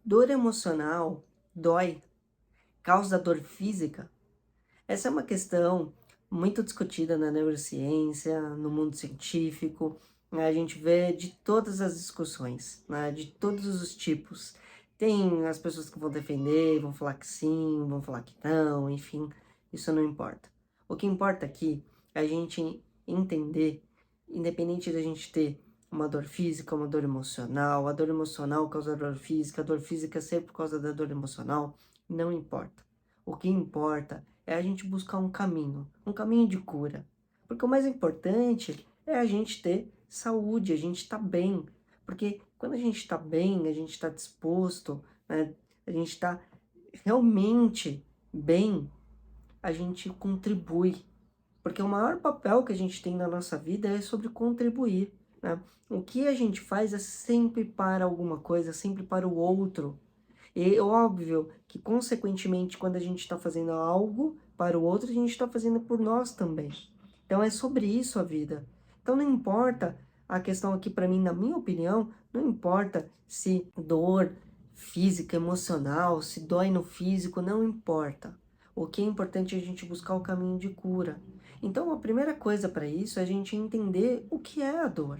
Dor emocional dói? Causa dor física? Essa é uma questão muito discutida na neurociência, no mundo científico, né? A gente vê de todas as discussões, né? De todos os tipos. Tem as pessoas que vão defender, vão falar que sim, vão falar que não, enfim, isso não importa. O que importa aqui é a gente entender, independente da gente ter uma dor física, uma dor emocional, a dor emocional causa dor física, a dor física ser por causa da dor emocional, não importa. O que importa é a gente buscar um caminho de cura. Porque o mais importante é a gente ter saúde, a gente estar bem. Porque quando a gente está bem, a gente está disposto, né, a gente está realmente bem, a gente contribui. Porque o maior papel que a gente tem na nossa vida é sobre contribuir, né? O que a gente faz é sempre para alguma coisa, sempre para o outro. E é óbvio que, consequentemente, quando a gente está fazendo algo para o outro, a gente está fazendo por nós também. Então é sobre isso a vida. Então não importa a questão aqui para mim, na minha opinião, não importa se dor física, emocional, se dói no físico, não importa. O que é importante é a gente buscar o caminho de cura. Então a primeira coisa para isso é a gente entender o que é a dor.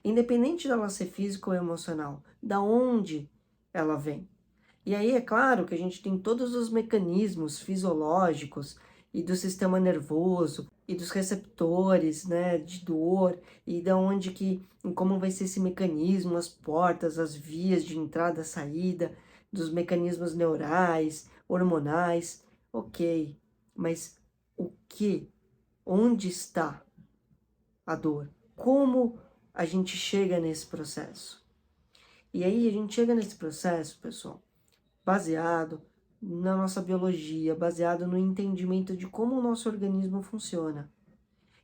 Independente dela ser física ou emocional, da onde ela vem. E aí é claro que a gente tem todos os mecanismos fisiológicos e do sistema nervoso e dos receptores, né, de dor e da onde que, em como vai ser esse mecanismo, as portas, as vias de entrada e saída, dos mecanismos neurais, hormonais, ok, mas o que, onde está a dor? Como a gente chega nesse processo? E aí a gente chega nesse processo, pessoal, baseado na nossa biologia, baseado no entendimento de como o nosso organismo funciona.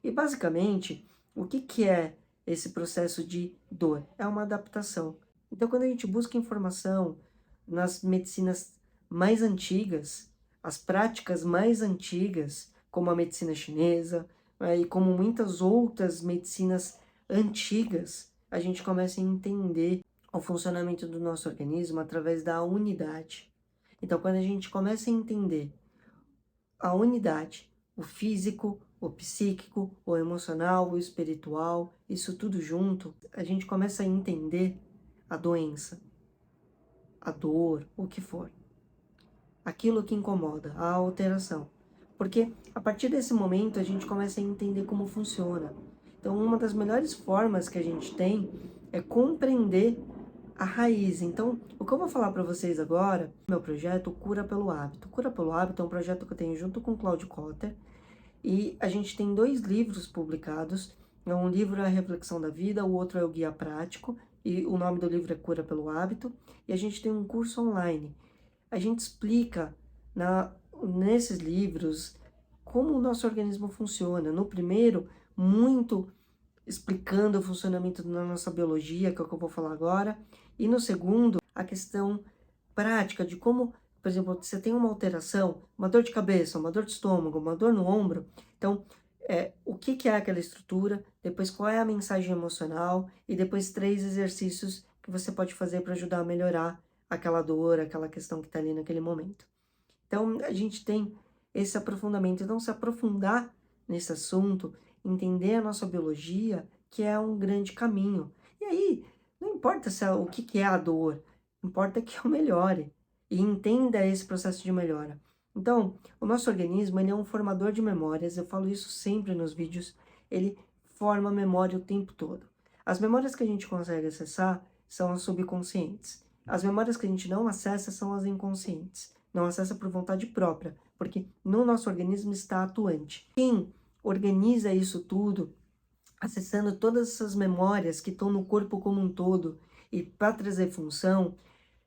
E basicamente, o que que é esse processo de dor? É uma adaptação. Então, quando a gente busca informação nas medicinas mais antigas, as práticas mais antigas, como a medicina chinesa, e como muitas outras medicinas antigas, a gente começa a entender o funcionamento do nosso organismo através da unidade. Então, quando a gente começa a entender a unidade, o físico, o psíquico, o emocional, o espiritual, isso tudo junto, a gente começa a entender a doença, a dor, o que for. Aquilo que incomoda, a alteração. Porque a partir desse momento a gente começa a entender como funciona. Então, uma das melhores formas que a gente tem é compreender a raiz. Então, o que eu vou falar para vocês agora, meu projeto Cura pelo Hábito. Cura pelo Hábito é um projeto que eu tenho junto com o Claudio Cotter e a gente tem 2 livros publicados. Um livro é a Reflexão da Vida, o outro é o Guia Prático e o nome do livro é Cura pelo Hábito. E a gente tem um curso online. A gente explica nesses livros como o nosso organismo funciona. No primeiro, muito explicando o funcionamento da nossa biologia, que é o que eu vou falar agora, e no segundo, a questão prática de como, por exemplo, você tem uma alteração, uma dor de cabeça, uma dor de estômago, uma dor no ombro, então, o que que é aquela estrutura, depois qual é a mensagem emocional, e depois 3 exercícios que você pode fazer para ajudar a melhorar aquela dor, aquela questão que está ali naquele momento. Então, a gente tem esse aprofundamento. Então, se aprofundar nesse assunto, entender a nossa biologia, que é um grande caminho. E aí, não importa o que que é a dor, importa que eu melhore e entenda esse processo de melhora. Então, o nosso organismo, ele é um formador de memórias, eu falo isso sempre nos vídeos, ele forma memória o tempo todo. As memórias que a gente consegue acessar são as subconscientes. As memórias que a gente não acessa são as inconscientes. Não acessa por vontade própria, porque no nosso organismo está atuante. Quem organiza isso tudo, acessando todas essas memórias que estão no corpo como um todo e para trazer função,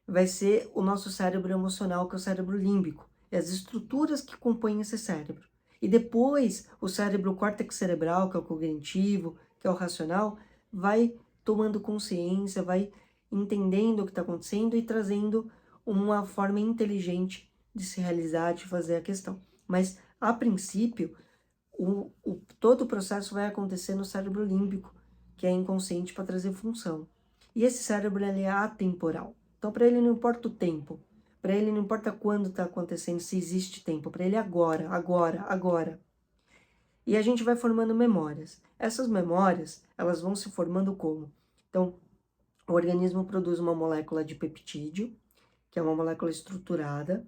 vai ser o nosso cérebro emocional, que é o cérebro límbico, e as estruturas que compõem esse cérebro. E depois, o cérebro córtex cerebral, que é o cognitivo, que é o racional, vai tomando consciência, vai entendendo o que está acontecendo e trazendo uma forma inteligente de se realizar, de fazer a questão. Mas, a princípio, todo o processo vai acontecer no cérebro límbico, que é inconsciente para trazer função. E esse cérebro ele é atemporal. Então, para ele não importa o tempo, para ele não importa quando está acontecendo, se existe tempo, para ele é agora, agora, agora. E a gente vai formando memórias. Essas memórias, elas vão se formando como? Então, o organismo produz uma molécula de peptídeo, que é uma molécula estruturada,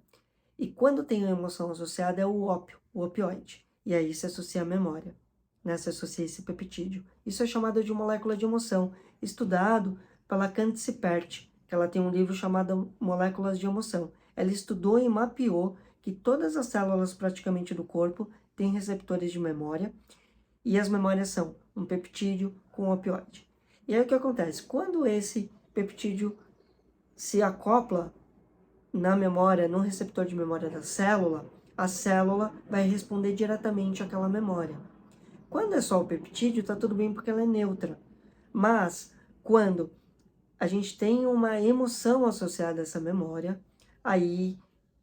e quando tem a emoção associada é o ópio, o opioide. E aí se associa a memória, né? Se associa esse peptídeo. Isso é chamado de molécula de emoção, estudado pela Candice Cipert, que ela tem um livro chamado Moléculas de Emoção. Ela estudou e mapeou que todas as células praticamente do corpo têm receptores de memória, e as memórias são um peptídeo com opioide. E aí o que acontece? Quando esse peptídeo se acopla na memória, no receptor de memória da célula, a célula vai responder diretamente àquela memória. Quando é só o peptídeo, tá tudo bem porque ela é neutra. Mas quando a gente tem uma emoção associada a essa memória, aí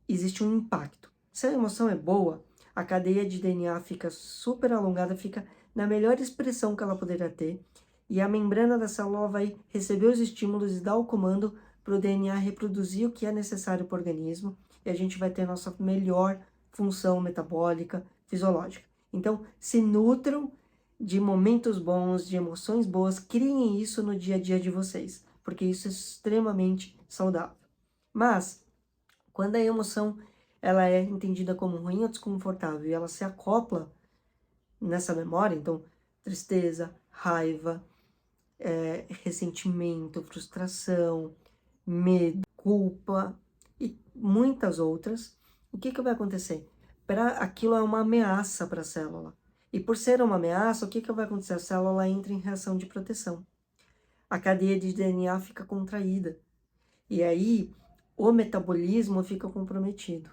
existe um impacto. Se a emoção é boa, a cadeia de DNA fica super alongada, fica na melhor expressão que ela poderia ter, e a membrana da célula vai receber os estímulos e dar o comando para o DNA reproduzir o que é necessário para o organismo, e a gente vai ter nossa melhor função metabólica, fisiológica. Então, se nutram de momentos bons, de emoções boas, criem isso no dia a dia de vocês, porque isso é extremamente saudável. Mas, quando a emoção ela é entendida como ruim ou desconfortável e ela se acopla nessa memória, então tristeza, raiva, ressentimento, frustração, medo, culpa e muitas outras, o que vai acontecer? Aquilo é uma ameaça para a célula. E por ser uma ameaça, o que vai acontecer? A célula entra em reação de proteção. A cadeia de DNA fica contraída. E aí, o metabolismo fica comprometido.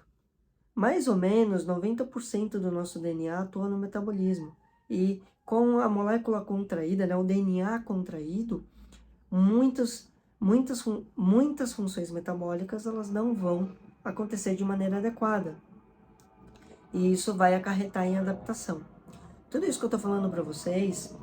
Mais ou menos 90% do nosso DNA atua no metabolismo. E com a molécula contraída, né, o DNA contraído, muitas funções metabólicas elas não vão acontecer de maneira adequada. E isso vai acarretar em adaptação. Tudo isso que eu estou falando para vocês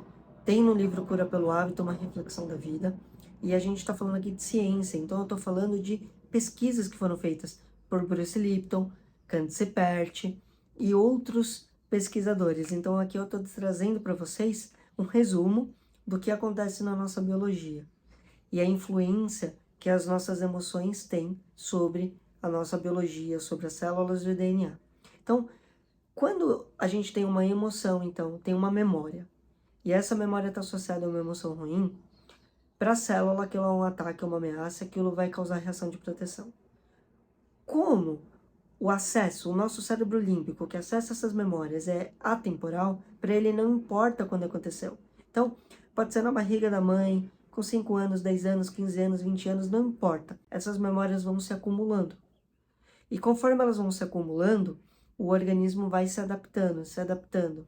tem no livro Cura pelo Hábito, uma reflexão da vida. E a gente está falando aqui de ciência, então eu estou falando de pesquisas que foram feitas por Bruce Lipton, Candice Cipert e outros pesquisadores. Então aqui eu estou trazendo para vocês um resumo do que acontece na nossa biologia e a influência que as nossas emoções têm sobre a nossa biologia, sobre as células do DNA. Então, quando a gente tem uma emoção, então, tem uma memória, e essa memória está associada a uma emoção ruim, para a célula aquilo é um ataque, é uma ameaça, aquilo vai causar reação de proteção. Como o acesso, o nosso cérebro límbico, que acessa essas memórias, é atemporal, para ele não importa quando aconteceu. Então, pode ser na barriga da mãe, com 5 anos, 10 anos, 15 anos, 20 anos, não importa. Essas memórias vão se acumulando. E conforme elas vão se acumulando, o organismo vai se adaptando, se adaptando.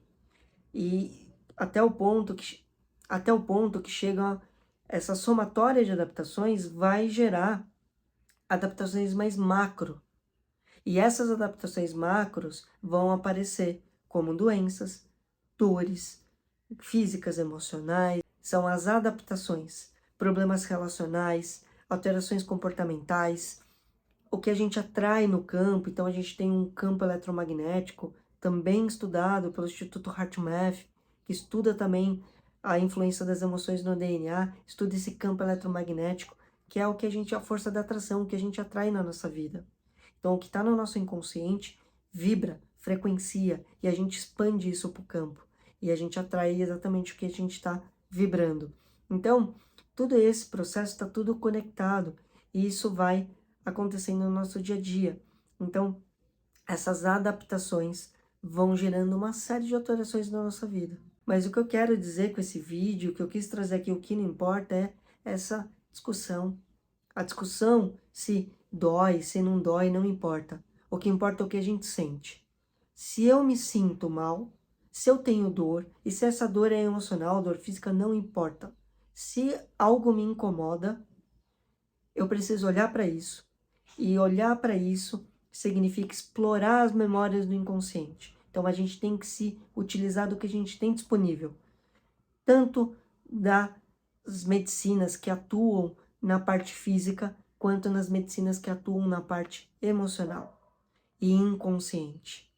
E até o ponto que chega essa somatória de adaptações vai gerar adaptações mais macro. E essas adaptações macros vão aparecer como doenças, dores físicas, emocionais, são as adaptações, problemas relacionais, alterações comportamentais, o que a gente atrai no campo. Então a gente tem um campo eletromagnético também estudado pelo Instituto HeartMath, que estuda também a influência das emoções no DNA, estuda esse campo eletromagnético, que é o que a força da atração, o que a gente atrai na nossa vida. Então o que está no nosso inconsciente vibra, frequencia, e a gente expande isso para o campo. E a gente atrai exatamente o que a gente está vibrando. Então, todo esse processo está tudo conectado, e isso vai acontecendo no nosso dia a dia. Então, essas adaptações vão gerando uma série de alterações na nossa vida. Mas o que eu quero dizer com esse vídeo, o que eu quis trazer aqui, o que não importa é essa discussão. A discussão se dói, se não dói, não importa. O que importa é o que a gente sente. Se eu me sinto mal, se eu tenho dor, e se essa dor é emocional, dor física, não importa. Se algo me incomoda, eu preciso olhar para isso. E olhar para isso significa explorar as memórias do inconsciente. Então a gente tem que se utilizar do que a gente tem disponível. Tanto das medicinas que atuam na parte física, quanto nas medicinas que atuam na parte emocional e inconsciente.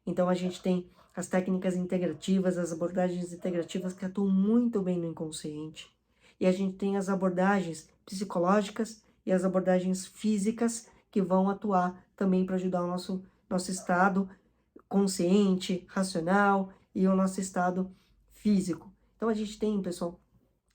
Então a gente tem as técnicas integrativas, as abordagens integrativas que atuam muito bem no inconsciente. E a gente tem as abordagens psicológicas e as abordagens físicas que vão atuar também para ajudar o nosso estado consciente, racional e o nosso estado físico. Então a gente tem, pessoal,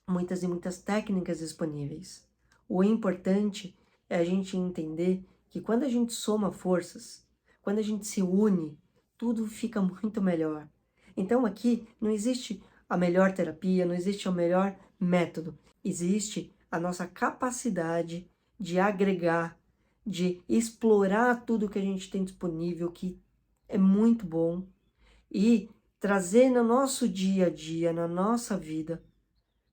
muitas e muitas técnicas disponíveis. O importante é a gente entender que quando a gente soma forças, quando a gente se une, tudo fica muito melhor. Então aqui não existe a melhor terapia, não existe o melhor método. Existe a nossa capacidade de agregar, de explorar tudo que a gente tem disponível, que é muito bom, e trazer no nosso dia a dia, na nossa vida,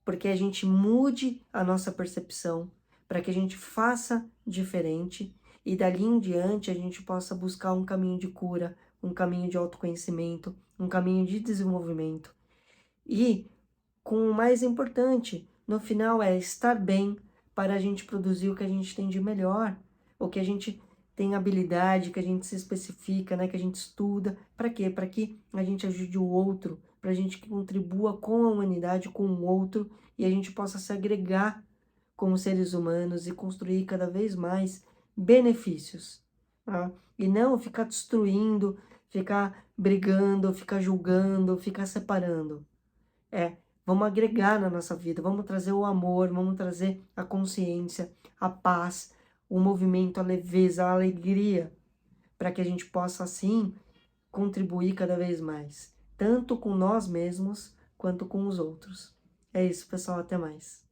porque a gente mude a nossa percepção, para que a gente faça diferente e dali em diante a gente possa buscar um caminho de cura, um caminho de autoconhecimento, um caminho de desenvolvimento. E, com o mais importante, no final é estar bem para a gente produzir o que a gente tem de melhor, o que a gente tem habilidade, que a gente se especifica, né, que a gente estuda. Para quê? Para que a gente ajude o outro, para a gente contribua com a humanidade, com o outro, e a gente possa se agregar como seres humanos e construir cada vez mais benefícios, tá? E não ficar destruindo, ficar brigando, ficar julgando, ficar separando. Vamos agregar na nossa vida, vamos trazer o amor, vamos trazer a consciência, a paz, o movimento, a leveza, a alegria, para que a gente possa, assim, contribuir cada vez mais, tanto com nós mesmos, quanto com os outros. É isso, pessoal, até mais.